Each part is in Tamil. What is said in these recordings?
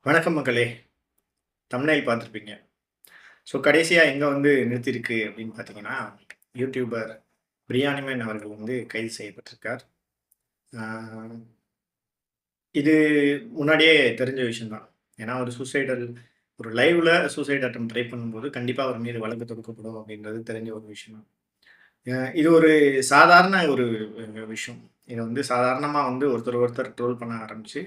வணக்கம் மக்களே! தம்ப்நெயில் பார்த்துருப்பீங்க. ஸோ கடைசியா எங்க வந்து நிறுத்தியிருக்கு அப்படின்னு பார்த்தீங்கன்னா, யூடியூபர் பிரியாணிமேன் அவர்கள் வந்து கைது செய்யப்பட்டிருக்கார். ஆ இது முன்னாடியே தெரிஞ்ச விஷயம் தான். ஏன்னா ஒரு லைவ்ல சூசைட் அட்டெம்ப்ட் ட்ரை பண்ணும்போது, கண்டிப்பா அவர் மீது வழக்கு தொடுக்கப்படும் அப்படின்றது தெரிஞ்ச ஒரு விஷயம் தான். இது ஒரு சாதாரண ஒரு விஷயம். இத வந்து சாதாரணமா வந்து ஒருத்தர் ட்ரோல் பண்ண ஆரம்பிச்சு,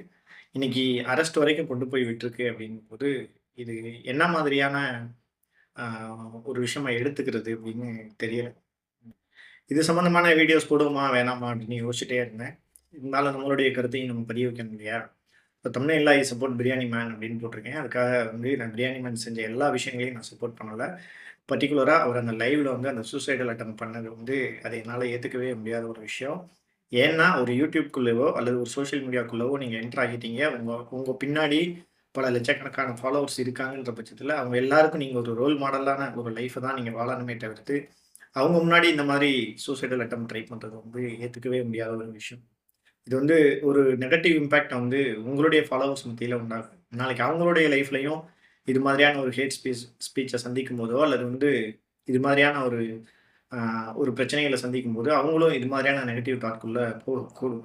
இன்னைக்கு அரெஸ்ட் வரைக்கும் கொண்டு போய் விட்டுருக்கு அப்படிங்கும்போது, இது என்ன மாதிரியான ஆ ஒரு விஷயமா எடுத்துக்கிறது அப்படின்னு தெரியல. இது சம்மந்தமான வீடியோஸ் போடுவோமா, வேணாமா அப்படின்னு யோசிச்சுட்டே இருந்தேன். இருந்தாலும் நம்மளுடைய கருத்தையும் நம்ம பதிய வைக்கணும் இல்லையா? இப்போ தம்ப்நெயில்ல ஐ சப்போர்ட் பிரியாணி மேன் அப்படின்னு போட்டிருக்கேன். அதுக்காக வந்து நான் பிரியாணி மேன் செஞ்ச எல்லா விஷயங்களையும் நான் சப்போர்ட் பண்ணல. பர்ட்டிகுலரா அவர் அந்த லைவ்ல வந்து அந்த சூசைடல் அட்டெம்ப்ட் பண்ணது வந்து, அதை என்னால ஏத்துக்கவே முடியாத ஒரு விஷயம். ஏன்னா, ஒரு யூடியூப்குள்ளவோ அல்லது ஒரு சோசியல் மீடியாக்குள்ளவோ நீங்க என்டர் ஆகிட்டீங்க. உங்க உங்க பின்னாடி பல லட்சக்கணக்கான ஃபாலோவர்ஸ் இருக்காங்கன்ற பட்சத்தில, அவங்க எல்லாருக்கும் நீங்க ஒரு ரோல் மாடலான ஒரு லைஃப்ப தான் நீங்க வாழணுமே தவிர்த்து, அவங்க முன்னாடி இந்த மாரி சூசைடல் அட்டெம்ப்ட் ட்ரை பண்றது வந்து ஏத்துக்கவே முடியாத ஒரு விஷயம். இது வந்து ஒரு நெகட்டிவ் இம்பாக்ட்ட வந்து உங்களுடைய ஃபாலோவர்ஸ் மத்தியில உண்டாக்கும். நாளைக்கு அவங்களுடைய லைஃப்லயும் இது மாதிரியான ஒரு ஹேட் ஸ்பீச்ச சந்திக்கும்போதோ, அல்லது வந்து இது மாதிரியான அ ஒரு பிரச்சனைகள சந்திக்கும்போது, அவங்களும் இது மாதிரியான நெகட்டிவ் தாட்குள்ள போகக்கூடும்.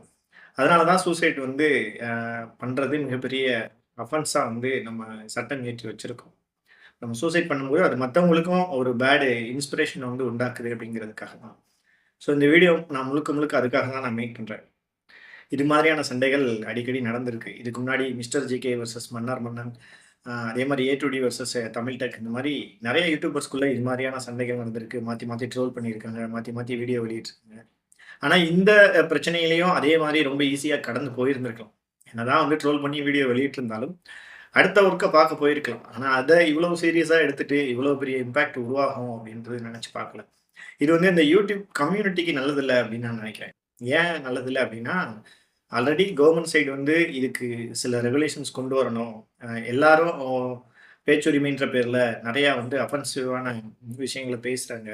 அதனால தான் சூசைட் வந்து அ பண்றது மிகப்பெரிய அஃபென்ஸா வந்து நம்ம சட்டம் இயற்றி வச்சிருக்கோம். நம்ம சூசைட் பண்ணும்போது அது மத்தவங்களுக்கும் ஒரு பேட் இன்ஸ்பிரேஷன் வந்து உண்டாக்குது அப்படிங்கிறதுக்காக தான். ஸோ இந்த வீடியோ நான் முழுக்க முழுக்க அதுக்காக தான் நான் மேக் பண்றேன். இது மாதிரியான சண்டைகள் அடிக்கடி நடந்திருக்கு. இதுக்கு முன்னாடி mister GK versus Mannar Mannan, அதே மாரி A two D versus Tamil tech இந்த மாரி நெறைய யூடியூபர்ஸ்குள்ள இது மாரியான சண்டைகள் நடந்திருக்கு. மாத்தி மாத்தி ட்ரோல் பண்ணியிருக்காங்க. மாத்தி மாத்தி வீடியோ வெளியிட்டிருக்காங்க. ஆனா இந்த பிரச்சனையிலயும் அதே மாரி ரொம்ப ஈஸியா கடந்து போயிருந்திருக்கலாம். என்னதான் வந்து ட்ரோல் பண்ணி வீடியோ வெளியிட்டிருந்தாலும், அடுத்த ஒர்க்க பார்க்க போயிருக்கலாம். ஆனா அத இவ்வளவு சீரியஸா எடுத்துட்டு, இவ்வளவு பெரிய இம்பாக்ட் உருவாகும் அப்படின்றது நெனச்சு பார்க்கல. இது வந்து இந்த யூடியூப் கம்யூனிட்டிக்கு நல்லதில்ல அப்படின்னு நான் நெனைக்கிறேன். ஏன் நல்லதில்ல அப்படின்னா, ஆல்ரெடி கவர்ன்மென்ட் சைடு வந்து இதுக்கு சில ரெகுலேஷன்ஸ் கொண்டு வரணும். எல்லாரும் பேச்சுரிமைன்ற பேர்ல நெறையா வந்து அஃபென்சிவான விஷயங்கள பேசுறாங்க.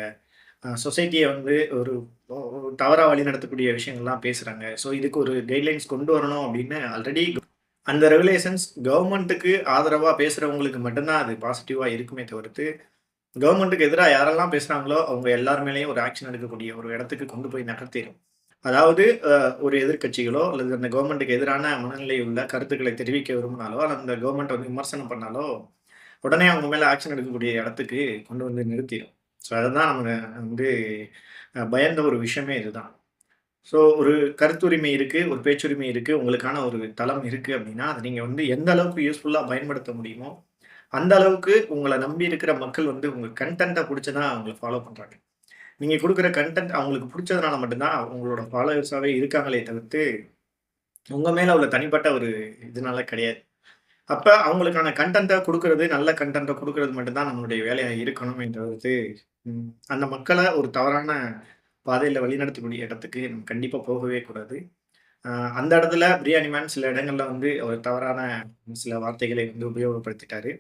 சொசைட்டிய வந்து ஒரு தவறா வழிநடத்தக்கூடிய விஷயங்கள்லாம் பேசுறாங்க. ஸோ இதுக்கு ஒரு கைட்லைன்ஸ் கொண்டு வரணும் அப்படின்னு ஆல்ரெடி அந்த ரெகுலேஷன்ஸ் கவர்ன்மென்ட்க்கு ஆதரவா பேசுறவங்களுக்கு மட்டும் தான் அது பாசிட்டிவா இருக்குமே தவிர்த்து, கவர்ன்மென்ட்க்கு எதிரா யாரெல்லாம் பேசுறாங்களோ, அவங்க எல்லார் மேலயும் ஒரு ஆக்ஷன் எடுக்கக்கூடிய ஒரு இடத்துக்கு கொண்டு போய் நகர்த்திரும். அதாவது ஒரு எதிர்க்கட்சிகளோ அல்லது அந்த கவர்ன்மென்ட்க்கு எதிரான மனநிலை உள்ள கருத்துக்களை தெரிவிக்க விரும்பினாலோ, அல்லது அந்த கவர்ன்மென்ட்ட வந்து விமர்சனம் பண்ணாலோ, உடனே அவங்க மேல ஆக்ஷன் எடுக்கக்கூடிய இடத்துக்கு கொண்டு வந்து நிறுத்திரும். ஸோ அததான் நம்ம வந்து பயந்த ஒரு விஷயமே இதுதான். ஸோ ஒரு கருத்துரிமை இருக்கு, ஒரு பேச்சுரிமை இருக்கு, உங்களுக்கான ஒரு தளம் இருக்கு அப்டின்னா, அத நீங்க வந்து எந்த அளவுக்கு யூஸ்ஃபுல்லா பயன்படுத்த முடியுமோ, அந்த அளவுக்கு உங்கள நம்பி இருக்கிற மக்கள் வந்து உங்க கன்டென்ட்ட புடிச்சு தான் உங்கள ஃபாலோ பண்றாங்க. நீங்க குடுக்குற கன்டென்ட் அவங்களுக்கு புடிச்சதுனால மட்டும் தான் உங்களோட ஃபாலோவர்ஸாவே இருக்காங்களே தவிர்த்து, உங்க மேல உள்ள தனிப்பட்ட ஒரு இதுனால கிடையாது. அப்ப அவங்களுக்கான கன்டென்ட்ட குடுக்குறது, நல்ல கன்டென்ட்ட குடுக்குறது மட்டும் தான் நம்மளுடைய வேலையா இருக்கணுமே தவிர்த்து, அந்த மக்கள ஒரு தவறான பாதையில வழிநடத்தக்கூடிய இடத்துக்கு நம்ம கண்டிப்பா போகவே கூடாது. அ அந்த இடத்துல பிரியாணி மேன் சில இடங்கள்ல வந்து ஒரு தவறான சில வார்த்தைகளை வந்து உபயோகப்படுத்திட்டாரு.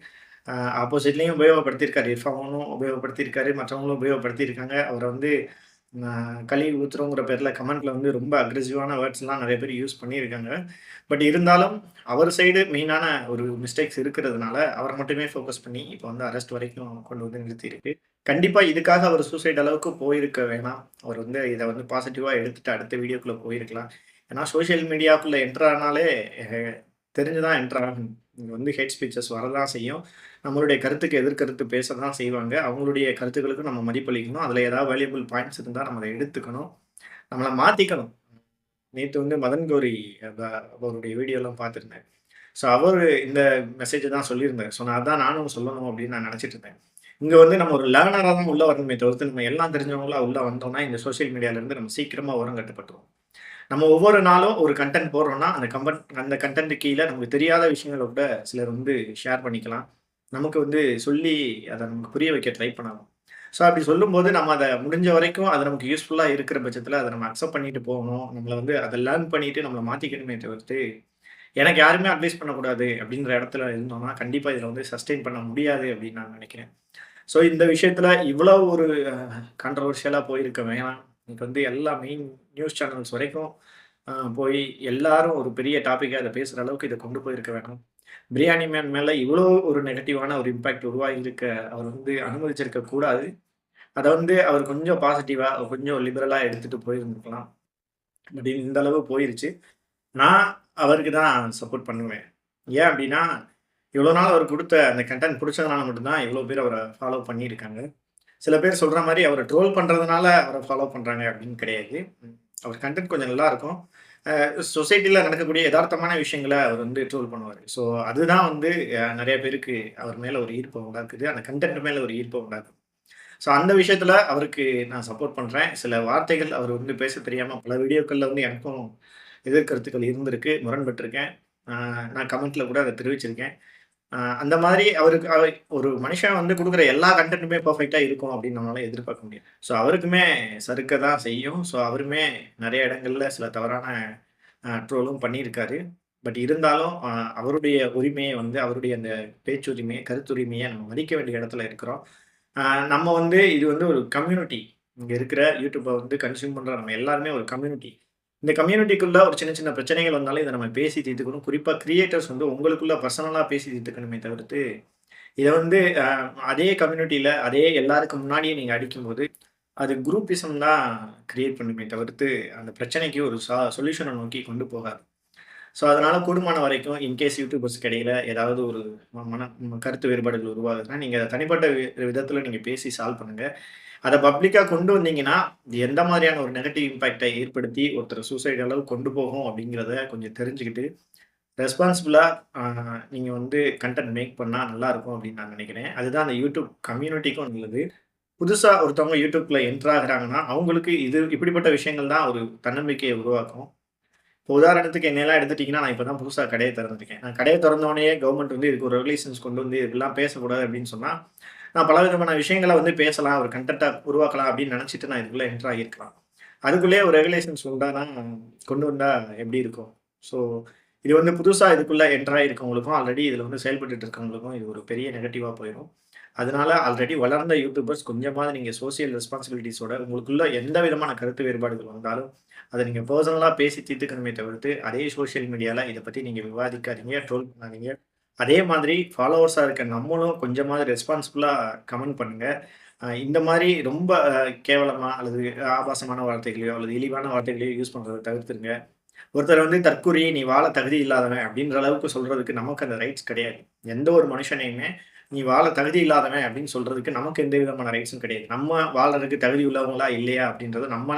அ ஆப்போசிட்லயும் உபயோகப்படுத்தியிருக்காரு. இர்ஃபானும் உபயோகப்படுத்தியிருக்காரு. மற்றவங்களும் உபயோகப்படுத்தியிருக்காங்க. அவர வந்து கழுவி ஊத்துறோங்கிற பேர்ல கமெண்ட்ல வந்து ரொம்ப அக்ரெசிவான வேர்ட்ஸ்லாம் நெறைய பேர் யூஸ் பண்ணியிருக்காங்க. பட் இருந்தாலும் அவர் சைடு மெயினான ஒரு மிஸ்டேக்ஸ் இருக்கிறதுனால, அவர மட்டுமே ஃபோக்கஸ் பண்ணி இப்ப வந்து அரெஸ்ட் வரைக்கும் கொண்டு வந்து நிறுத்தியிருக்கு. கண்டிப்பா இதுக்காக அவர் சூசைட் அளவுக்கு போயிருக்க வேணாம். அவர் வந்து இத வந்து பாசிட்டிவா எடுத்துட்டு அடுத்த வீடியோக்குள்ள போயிருக்கலாம். ஏன்னா சோசியல் மீடியாக்குள்ள என்டர் ஆனாலே அ தெரிஞ்சு தான் என்டர் ஆகணும். இங்க வந்து ஹேட் ஸ்பீச்சஸ் வரதான் செய்யும். நம்மளுடைய கருத்துக்கு எதிர்கருத்து பேச தான் செய்வாங்க. அவங்களுடைய கருத்துக்களுக்கு நம்ம மதிப்பளிக்கணும். அதுல ஏதாவது வேல்யூபிள் பாயிண்ட்ஸ் இருந்தா நம்ம அத எடுத்துக்கணும். நம்மள மாத்திக்கணும். நேத்து வந்து மதன் கௌரி அ அவருடைய வீடியோலாம் பார்த்திருந்தேன். ஸோ அவரு இந்த மெசேஜ தான் சொல்லியிருந்தாரு. ஸோ நான் அதான் நானும் சொல்லணும் அப்படின்னு நான் நெனச்சுட்டு இருந்தேன். இங்க வந்து நம்ம ஒரு லேர்னரா தான் உள்ள வரணுமே தவிர்த்து, நம்ம எல்லாம் தெரிஞ்சவங்களா உள்ள வந்தோம்னா, இந்த சோசியல் மீடியால இருந்து நம்ம சீக்கிரமா ஓரங்கட்டப்பட்டுருவோம். நம்ம ஒவ்வொரு நாளும் ஒரு கன்டென்ட் போடுறோம்னா, அந்த கன்டென்ட் கீழ நமக்கு தெரியாத விஷயங்கள கூட சிலர் வந்து ஷேர் பண்ணிக்கலாம். நமக்கு வந்து சொல்லி அத நமக்கு புரிய வைக்க ட்ரை பண்ணலாம். ஸோ அப்படி சொல்லும்போது நம்ம அத முடிஞ்ச வரைக்கும் அது நமக்கு யூஸ்ஃபுல்லா இருக்கிற பட்சத்தில அத நம்ம அக்செப்ட் பண்ணிட்டு போகணும். நம்மள வந்து அத லேர்ன் பண்ணிட்டு நம்மள மாத்திக்கணுமே தவிர்த்து, எனக்கு யாருமே அட்வைஸ் பண்ணக்கூடாது அப்படின்ற இடத்துல இருந்தோம்னா, கண்டிப்பா இதில வந்து சஸ்டெயின் பண்ண முடியாது அப்படின்னு நான் நினைக்கிறேன். ஸோ இந்த விஷயத்தில இவ்வளவு ஒரு கான்ட்ரோவர்ஷியலா போயிருக்க வேணாம். இன்னைக்கு வந்து எல்லா மெயின் நியூஸ் சேனல்ஸ் வரைக்கும் போய் எல்லாரும் ஒரு பெரிய டாபிக்கா இத பேசுற அளவுக்கு இத கொண்டு போயிருக்க வேணாம். பிரியாணி மேன் மேல இவ்வளோ ஒரு நெகட்டிவான ஒரு இம்பாக்ட் உருவாகியிருக்க அவர் வந்து அனுமதிச்சிருக்க கூடாது. அத வந்து அவர் கொஞ்சம் பாசிட்டிவா, கொஞ்சம் லிபரலா எடுத்துட்டு போயிருந்துருக்கலாம். பட் இந்த அளவு போயிருச்சு. நான் அவருக்கு தான் சப்போர்ட் பண்ணுவேன். ஏன் அப்டின்னா, இவ்வளோ நாள் அவர் குடுத்த அந்த கன்டென்ட் புடிச்சதுனால மட்டும் தான் இவ்வளோ பேர் அவர ஃபாலோ பண்ணியிருக்காங்க. சில பேர் சொல்ற மாரி அவர ட்ரோல் பண்றதுனால அவர ஃபாலோ பண்றாங்க அப்டின்னு கிடையாது. ம். அவர் கன்டென்ட் கொஞ்சம் நல்லாருக்கும். சொசைட்டில நடக்கக்கூடிய எதார்த்தமான விஷயங்கள அவர் வந்து ட்ரோல் பண்ணுவாரு. ஸோ அதுதான் வந்து நெறைய பேருக்கு அவர் மேல ஒரு ஈர்ப்ப உண்டாக்குது. அந்த கன்டென்ட் மேல ஒரு ஈர்ப்ப உண்டாக்குது. ஸோ அந்த விஷயத்துல அவருக்கு நான் சப்போர்ட் பண்றேன். சில வார்த்தைகள் அவர் வந்து பேச தெரியாம பல வீடியோக்கள்ல வந்து எனக்கும் எதிர்கருத்துக்கள் இருந்திருக்கு. முரண்பட்டிருக்கேன். அ நான் கமெண்ட்ல கூட அத தெரிவிச்சிருக்கேன். அந்த மாதிரி அவருக்கு ஒரு மனுஷன் வந்து குடுக்குற எல்லா கன்டென்ட்டுமே பெர்ஃபெக்ட்டா இருக்கும் அப்படின்னு நம்மளால எதிர்பார்க்க முடியாது. ஸோ அவருக்குமே சறுக்க தான் செய்யும். ஸோ அவருமே நெறைய இடங்கள்ல சில தவறான ட்ரோலும் பண்ணியிருக்காரு. பட் இருந்தாலும் அவருடைய உரிமைய வந்து அவருடைய அந்த பேச்சுரிமைய, கருத்துரிமைய நம்ம மதிக்க வேண்டிய இடத்துல இருக்கிறோம். அ நம்ம வந்து இது வந்து ஒரு கம்யூனிட்டி. இங்க இருக்கிற யூடியூப வந்து கன்சியூம் பண்ற நம்ம எல்லாருமே ஒரு கம்யூனிட்டி. இந்த கம்யூனிட்டிக்குள்ள ஒரு சின்ன சின்ன பிரச்சனைகள் வந்தாலும் இத நம்ம பேசி தீர்த்துக்கணும். குறிப்பா கிரியேட்டர்ஸ் வந்து உங்களுக்குள்ள பர்சனலா பேசி தீர்த்துக்கணுமே தவிர்த்து, இத வந்து அதே கம்யூனிட்டில அதே எல்லாருக்கும் முன்னாடியே நீங்க அடிக்கும்போது, அது குரூப்பிசம் தான் கிரியேட் பண்ணுமே தவிர்த்து, அந்த பிரச்சனைக்கு ஒரு சொல்யூஷன நோக்கி கொண்டு போகாது. ஸோ, அதனால கூடுமான வரைக்கும் இன்கேஸ் யூடியூபர்ஸ்க்கு இடையில ஏதாவது ஒரு கருத்து வேறுபாடுகள் உருவாகுதுன்னா, நீங்க தனிப்பட்ட விதத்தில நீங்க பேசி சால்வ் பண்ணுங்க. அத பப்ளிக்கா கொண்டு வந்தீங்கன்னா, இது எந்த மாதிரியான ஒரு நெகட்டிவ் இம்பாக்ட்ட ஏற்படுத்தி ஒருத்தர சூசைட் அளவுக்கு கொண்டு போகும் அப்படிங்கிறத கொஞ்சம் தெரிஞ்சுக்கிட்டு, ரெஸ்பான்சிபிளா அ நீங்க வந்து கன்டென்ட் மேக் பண்ணா நல்லாருக்கும் அப்படின்னு நான் நெனைக்கிறேன். அதுதான் அந்த யூடியூப் கம்யூனிட்டிக்கும் நல்லது. புதுசா ஒருத்தவங்க யூடியூப்ல என்டர் ஆகுறாங்கன்னா, அவங்களுக்கு இது இப்படிப்பட்ட விஷயங்கள் தான் ஒரு தன்னம்பிக்கைய உருவாக்கும். இப்போ உதாரணத்துக்கு என்னையெல்லாம் எடுத்துட்டீங்கன்னா, நான் இப்ப தான் புதுசா கடைய திறந்திருக்கேன். நான் கடைய தொறந்தோனயே கவர்மெண்ட் வந்து இதுக்கு ஒரு ரெகுலேஷன்ஸ் கொண்டு வந்து இப்படிலாம் பேசக்கூடாது அப்படின்னு சொன்னா, நான் பலவிதமான விஷயங்கள வந்து பேசலாம், ஒரு கன்டென்ட்டா உருவாக்கலாம் அப்படின்னு நெனச்சுட்டு நான் இதுக்குள்ள என்டர் ஆகியிருக்கலாம். அதுக்குள்ளேயே ஒரு ரெகுலேஷன்ஸ் உண்டானா கொண்டு வந்தா எப்படி இருக்கும்? ஸோ இது வந்து புதுசா இதுக்குள்ள என்டர் ஆகியிருக்கவங்களுக்கும், ஆல்ரெடி இதுல வந்து செயல்பட்டுட்டு இருக்கவங்களுக்கும் இது ஒரு பெரிய நெகட்டிவா போயிரும். அதனால ஆல்ரெடி வளர்ந்த யூடியூபர்ஸ் கொஞ்சமாவது நீங்க சோசியல் ரெஸ்பான்சிபிலிட்டீஸோட உங்களுக்குள்ள எந்த விதமான கருத்து வேறுபாடுகள் வந்தாலும், அத நீங்க பெர்சனலா பேசி தீர்த்துக்கணுமே தவிர்த்து, அதே சோசியல் மீடியால இத பத்தி நீங்க விவாதிக்காதீங்க, ட்ரோல் பண்ணாதீங்க. அதே மாதிரி ஃபாலோவர்ஸா இருக்க நம்மளும் கொஞ்சமாவது ரெஸ்பான்சிபிளா கமெண்ட் பண்ணுங்க. இந்த மாரி ரொம்ப கேவலமா அல்லது ஆபாசமான வார்த்தைகளையோ, அல்லது இழிவான வார்த்தைகளையோ யூஸ் பண்றத தவிர்த்துருங்க. ஒருத்தர் வந்து தற்குறி, நீ வாழ தகுதி இல்லாதவன் அப்படின்ற அளவுக்கு சொல்றதுக்கு நமக்கு அந்த ரைட்ஸ் கிடையாது. எந்த ஒரு மனுஷனையுமே, நீ வாழ தகுதி இல்லாதவன் அப்படின்னு சொல்றதுக்கு நமக்கு எந்த விதமான ரைட்ஸும் கிடையாது. நம்ம வாழறதுக்கு தகுதி உள்ளவங்களா இல்லையா அப்படின்றத நம்ம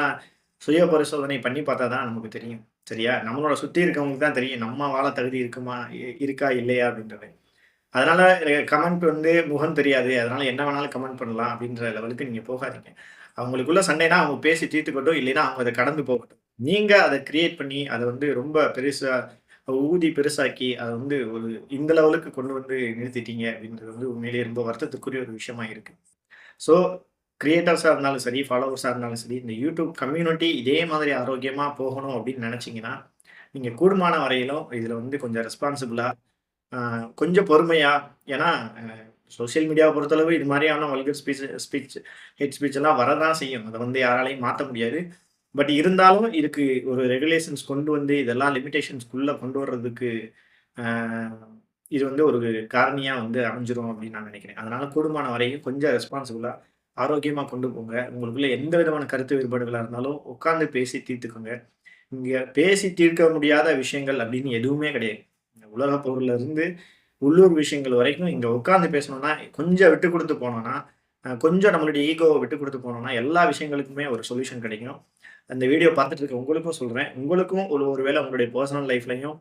சுய பரிசோதனை பண்ணி பார்த்தா தான் நமக்கு தெரியும். சரியா? நம்மளோட சுத்தி இருக்கவங்களுக்கு தான் தெரியும். நம்ம வாழ தகுதி இருக்குமா? இருக்கா? இல்லையா? அப்படின்றது. அதனால கமெண்ட் வந்து முகம் தெரியாது. அதனால என்ன வேணாலும் கமெண்ட் பண்ணலாம் அப்படின்ற லெவலுக்கு நீங்க போகாதீங்க. அவங்களுக்குள்ள சண்டைனா அவங்க பேசி தீர்த்துக்கட்டும். இல்லைன்னா அவங்க அத கடந்து போகட்டும். நீங்க அத கிரியேட் பண்ணி அத வந்து ரொம்ப பெருசா ஊதி பெருசாக்கி அத வந்து ஒரு இந்த லெவலுக்கு கொண்டு வந்து நிறுத்திட்டீங்க அப்படின்றது வந்து உண்மையிலேயே ரொம்ப வருத்தத்துக்குரிய ஒரு விஷயமா இருக்கு. ஸோ கிரியேட்டர்ஸா இருந்தாலும் சரி, ஃபாலோவர்ஸா இருந்தாலும் சரி, இந்த யூடியூப் கம்யூனிட்டி இதே மாதிரி ஆரோக்கியமா போகணும் அப்படின்னு நினைச்சீங்கன்னா, நீங்க கூடுமான வரையிலும் இதுல வந்து கொஞ்சம் ரெஸ்பான்சிபிளா ஆ கொஞ்சம் பொறுமையா, ஏன்னா அ சோசியல் மீடியாவ பொறுத்தளவு இது மாரியான வல்கர் ஸ்பீச், ஹேட் ஸ்பீச் எல்லாம் வரதான் செய்யும். அத வந்து யாராலயும் மாத்த முடியாது. பட் இருந்தாலும் இதுக்கு ஒரு ரெகுலேஷன்ஸ் கொண்டு வந்து இதெல்லாம் லிமிட்டேஷன்ஸ்க்குள்ள கொண்டு வர்றதுக்கு அ இது வந்து ஒரு காரணியா வந்து அமைஞ்சிரும் அப்படின்னு நான் நினைக்கிறேன். அதனால கூடுமான வரையும் கொஞ்சம் ரெஸ்பான்சிபிளா, ஆரோக்கியமா கொண்டு போங்க. உங்களுக்குள்ள எந்த விதமான கருத்து வேறுபாடுகளா இருந்தாலும் உட்கார்ந்து பேசி தீர்த்துக்கோங்க. இங்க பேசி தீர்க்க முடியாத விஷயங்கள் அப்படின்னு எதுவுமே கிடையாது. இந்த உலக பொருள்ல இருந்து உள்ளூர் விஷயங்கள் வரைக்கும் இங்க உட்கார்ந்து பேசணும்னா, கொஞ்சம் விட்டு குடுத்து போனோம்னா, கொஞ்சம் நம்மளுடைய ஈகோவ விட்டு குடுத்து போனோம்னா, எல்லா விஷயங்களுக்குமே ஒரு சொல்யூஷன் கிடைக்கும். அந்த வீடியோ பார்த்துட்டு இருக்க உங்களுக்கும் சொல்றேன். உங்களுக்கும் ஒரு வேளை உங்களுடைய பெர்சனல் லைஃப்லயும்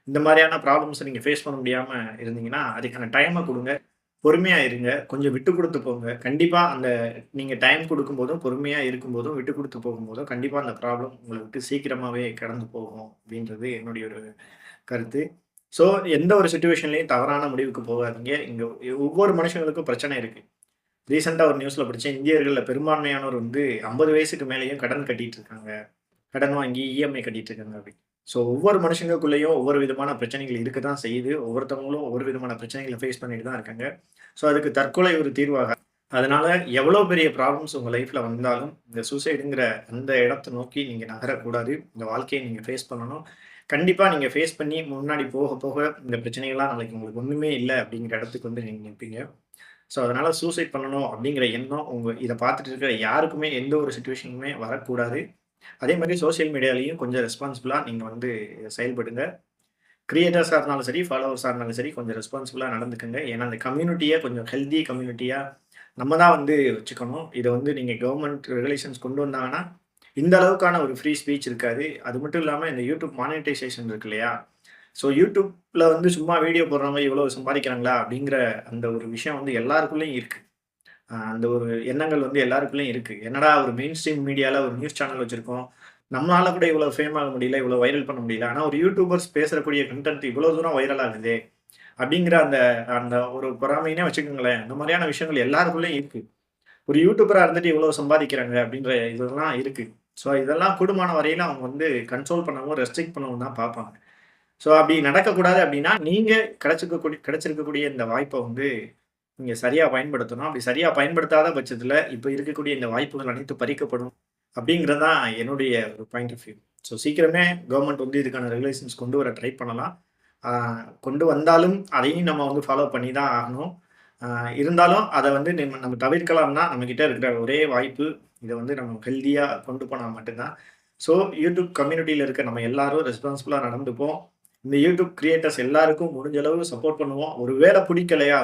இந்த மாரியான ப்ராப்ளம்ஸ நீங்க ஃபேஸ் பண்ண முடியாம இருந்தீங்கன்னா, அதுக்கான டைம குடுங்க. பொறுமையா இருங்க. கொஞ்சம் விட்டு குடுத்து போங்க. கண்டிப்பா அந்த நீங்க டைம் குடுக்கும்போதும், பொறுமையா இருக்கும்போதும், விட்டு குடுத்து போகும்போதும், கண்டிப்பா அந்த ப்ராப்ளம் உங்கள விட்டு சீக்கிரமாவே கடந்து போகும். அப்படின்றது என்னுடைய ஒரு கருத்து. ஸோ எந்த ஒரு சிச்சுவேஷன்லயும் தவறான முடிவுக்கு போகாதீங்க. இங்க ஒவ்வொரு மனுஷங்களுக்கும் பிரச்சனை இருக்கு. ரீசென்ட்டா ஒரு நியூஸ்ல படிச்சேன். இந்தியர்கள்ல பெரும்பான்மையானோர் வந்து 50 வயசுக்கு மேலேயும் கடன் கட்டிட்டு இருக்காங்க. கடன் வாங்கி இஎம்ஐ கட்டிட்டு இருக்காங்க அப்படின்னு. ஸோ ஒவ்வொரு மனுஷங்களுக்குள்ளேயும் ஒவ்வொரு விதமான பிரச்சனைகள் இருக்க தான் செய்யுது. ஒவ்வொருத்தவங்களும் ஒவ்வொரு விதமான பிரச்சனைகள ஃபேஸ் பண்ணிட்டு தான் இருக்காங்க. ஸோ அதுக்கு தற்கொலை ஒரு தீர்வாகாது. அதனால எவ்வளோ பெரிய ப்ராப்ளம்ஸ் உங்க லைஃப்ல வந்தாலும், இந்த சூசைடுங்கிற அந்த இடத்த நோக்கி நீங்க நகரக்கூடாது. இந்த வாழ்க்கைய நீங்க ஃபேஸ் பண்ணணும். கண்டிப்பா நீங்க ஃபேஸ் பண்ணி முன்னாடி போக, போக இந்த பிரச்சனைகள்லாம் நாளைக்கு உங்களுக்கு ஒண்ணுமே இல்ல அப்படிங்கிற இடத்துக்கு வந்து நீங்க நிப்பீங்க. ஸோ, அதனால சூசைட் பண்ணணும் அப்படிங்கிற எண்ணம் இத பார்த்துட்டு இருக்கிற யாருக்குமே எந்த ஒரு சிச்சுவேஷனுமே வரக்கூடாது. அதே மாரி சோசியல் மீடியாலயும் கொஞ்சம் ரெஸ்பான்சிபிளா நீங்க வந்து செயல்படுங்க. கிரியேட்டர்ஸா இருந்தாலும் சரி, ஃபாலோவர்ஸா இருந்தாலும் சரி, கொஞ்சம் ரெஸ்பான்சிபிளா நடந்துக்கங்க. ஏன்னா, அந்த கம்யூனிட்டிய கொஞ்சம் ஹெல்தி கம்யூனிட்டியா நம்ம தான் வந்து வச்சுக்கணும். இத வந்து நீங்க கவர்ன்மென்ட் ரெகுலேஷன்ஸ் கொண்டு வந்தாங்கன்னா, இந்த அளவுக்கான ஒரு ஃப்ரீ ஸ்பீச் இருக்காது. அது மட்டும் இல்லாம இந்த யூடியூப் மானிட்டைசேஷன் இருக்கு இல்லையா? ஸோ யூடியூப்ல வந்து சும்மா வீடியோ போடுறவங்க இவ்வளவு சம்பாதிக்கிறாங்களா? அப்படிங்கிற அந்த ஒரு விஷயம் வந்து எல்லாருக்குள்ளயும் இருக்கு. அந்த ஒரு எண்ணங்கள் வந்து எல்லாருக்குள்ளயும் இருக்கு. என்னடா ஒரு மெயின் ஸ்ட்ரீம் மீடியால ஒரு நியூஸ் சேனல் வச்சிருக்கோம். நம்மளால கூட இவ்வளவு ஃபேம் ஆக முடியல, இவ்வளவு வைரல் பண்ண முடியல. ஆனா ஒரு யூடியூபர்ஸ் பேசக்கூடிய கன்டென்ட் இவ்வளவு தூரம் வைரல் ஆகுதே! அப்படிங்கிற அந்த அந்த ஒரு பொறாமைன்னே வச்சுக்கோங்களேன். அந்த மாரியான விஷயங்கள் எல்லாருக்குள்ளயும் இருக்கு. ஒரு யூடியூபரா இருந்துட்டு இவ்வளவு சம்பாதிக்கிறாங்க அப்படின்ற இதெல்லாம் இருக்கு. ஸோ இதெல்லாம் கூடுமான வரையில அவங்க வந்து கண்ட்ரோல் பண்ணவும், ரெஸ்ட்ரிக்ட் பண்ணவும் தான் பார்ப்பாங்க. ஸோ அப்படி நடக்கக்கூடாது அப்படின்னா, நீங்க கிடைச்சிருக்கக்கூடிய இந்த வாய்ப்ப வந்து நீங்க சரியா பயன்படுத்தணும். அப்படி சரியா பயன்படுத்தாத பட்சத்தில, இப்ப இருக்கக்கூடிய இந்த வாய்ப்புகள் அனைத்தும் பறிக்கப்படும். அப்படிங்கிறது தான் என்னுடைய ஒரு பாயிண்ட் ஆஃப் வியூ. ஸோ சீக்கிரமே கவர்ன்மென்ட் வந்து இதுக்கான ரெகுலேஷன்ஸ் கொண்டு வர ட்ரை பண்ணலாம். ஆ கொண்டு வந்தாலும் அதையும் நம்ம வந்து ஃபாலோ பண்ணி தான் ஆகணும். ஆ இருந்தாலும் அத வந்து நம்ம தவிர்க்கலாம்னா, நம்மகிட்ட இருக்கிற ஒரே வாய்ப்பு, இத வந்து நம்ம ஹெல்தியா கொண்டு போனா மட்டும் தான். ஸோ யூடியூப் கம்யூனிட்டில இருக்க நம்ம எல்லாரும் ரெஸ்பான்சிபிளா நடந்துப்போம். இந்த யூடியூப் கிரியேட்டர்ஸ் எல்லாருக்கும் முடிஞ்ச அளவு சப்போர்ட் பண்ணுவோம். ஒரு வேள பிடிக்கலையா,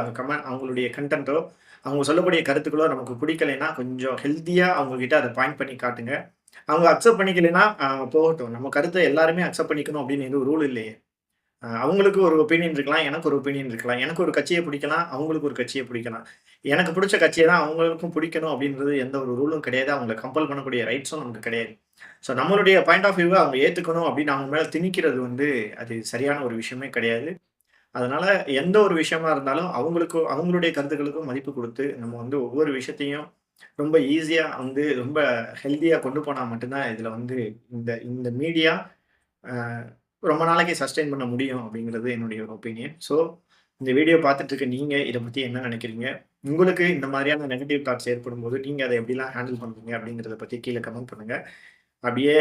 அவங்களுடைய கன்டென்ட்டோ, அவங்க சொல்லக்கூடிய கருத்துக்களோ நமக்கு பிடிக்கலைன்னா, கொஞ்சம் ஹெல்த்தியா அவங்க கிட்ட அத பாயிண்ட் பண்ணி காட்டுங்க. அவங்க அக்செப்ட் பண்ணிக்கலைன்னா, போகட்டும். நம்ம கருத்த எல்லாருமே அக்செப்ட் பண்ணிக்கணும் அப்படின்னு எதுவும் ரூல் இல்லையே. அவங்களுக்கு ஒரு ஒப்பீனியன் இருக்கலாம். எனக்கு ஒரு ஒப்பீனியன் இருக்கலாம். எனக்கு ஒரு கட்சிய பிடிக்கலாம். அவங்களுக்கு ஒரு கட்சிய பிடிக்கலாம். எனக்கு பிடிச்ச கட்சிய தான் அவங்களுக்கும் பிடிக்கணும் அப்படின்றது எந்த ஒரு ரூலும் கிடையாது. அவங்கள கம்பல் பண்ணக்கூடிய ரைட்ஸும் நமக்கு கிடையாது. ஸோ நம்மளுடைய பாயிண்ட் ஆஃப் வியூவ அவங்க ஏத்துக்கணும் அப்படின்னு அவங்க மேல திணிக்கிறது வந்து அது சரியான ஒரு விஷயமே கிடையாது. அதனால எந்த ஒரு விஷயமா இருந்தாலும் அவங்களுக்கும் அவங்களுடைய கருத்துக்களுக்கும் மதிப்பு குடுத்து, நம்ம வந்து ஒவ்வொரு விஷயத்தையும் ரொம்ப ஈஸியா வந்து ரொம்ப ஹெல்தியா கொண்டு போனா மட்டும் தான் இதுல வந்து இந்த இந்த மீடியா அ ரொம்ப நாளைக்கு சஸ்டெயின் பண்ண முடியும் அப்படிங்கிறது என்னுடைய ஒரு ஒப்பீனியன். ஸோ இந்த வீடியோ பார்த்துட்டு இருக்க நீங்க இத பத்தி என்ன நினைக்கிறீங்க? உங்களுக்கு இந்த மாதிரியான நெகட்டிவ் தாட்ஸ் ஏற்படும்போது, நீங்க அத எப்படிலாம் ஹேண்டில் பண்றீங்க அப்படிங்கிறத பத்தி கீழ கமெண்ட் பண்ணுங்க. அப்படியே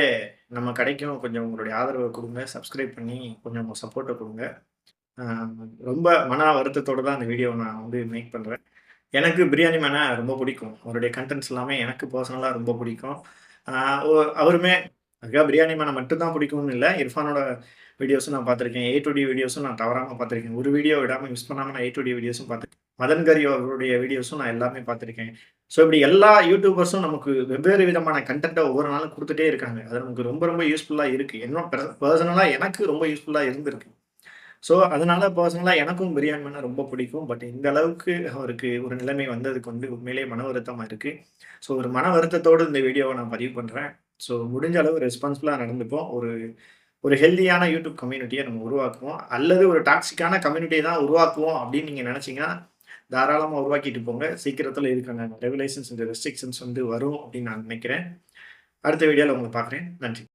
நம்ம கடைக்கும் கொஞ்சம் உங்களுடைய ஆதரவ குடுங்க. சப்ஸ்கிரைப் பண்ணி கொஞ்சம் உங்க சப்போர்ட்ட குடுங்க. அ ரொம்ப மன வருத்தத்தோட தான் இந்த வீடியோவ நான் வந்து மேக் பண்றேன். எனக்கு பிரியாணி மேன ரொம்ப பிடிக்கும். அவருடைய கன்டென்ட்ஸ் எல்லாமே எனக்கு பெர்சனலா ரொம்ப பிடிக்கும். ஆ ஒ அவருமே அதுக்காக பிரியாணி மேன மட்டும் தான் பிடிக்கும்னு இல்ல. இர்ஃபானோட வீடியோஸும் நான் பார்த்துருக்கேன். ஏ டூ டி வீடியோஸும் நான் தவறாம பார்த்துருக்கேன். ஒரு வீடியோ விடாம மிஸ் பண்ணாம நான் ஏ டூ டி வீடியோஸும் பார்த்துருக்கேன். மதன் கரி அவர்களுடைய வீடியோஸும் நான் எல்லாமே பார்த்துருக்கேன். ஸோ இப்படி எல்லா யூடியூபர்ஸும் நமக்கு வெவ்வேறு விதமான கன்டென்ட்ட ஒவ்வொரு நாளும் குடுத்துட்டே இருக்காங்க. அது நமக்கு ரொம்ப ரொம்ப யூஸ்ஃபுல்லா இருக்கு. இன்னும் பெர்சனலா எனக்கு ரொம்ப யூஸ்ஃபுல்லா இருந்திருக்கு. ஸோ, அதனால பெர்சனலா எனக்கும் பிரியாணி மேனா ரொம்ப பிடிக்கும். பட் இந்த அளவுக்கு அவருக்கு ஒரு நிலைமை வந்ததுக்கு வந்து உண்மையிலேயே மன வருத்தமா இருக்கு. ஸோ, ஒரு மன வருத்தத்தோடு இந்த வீடியோவ நான் பதிவு பண்றேன். ஸோ, முடிஞ்ச அளவு ரெஸ்பான்சிபிளா நடந்துப்போம். ஒரு ஒரு ஹெல்தியான யூடியூப் கம்யூனிட்டிய நம்ம உருவாக்குவோம். அல்லது ஒரு டாக்ஸிக்கான கம்யூனிட்டிய தான் உருவாக்குவோம் அப்படின்னு நீங்க நினைச்சீங்கன்னா, தாராளமா உருவாக்கிட்டு போங்க. சீக்கிரத்தில இதுக்கான ரெகுலேஷன்ஸ், இந்த ரெஸ்ட்ரிக்ஷன்ஸ் வந்து வரும் அப்படின்னு நான் நினைக்கிறேன். அடுத்த வீடியோல உங்கள பார்க்குறேன். நன்றி.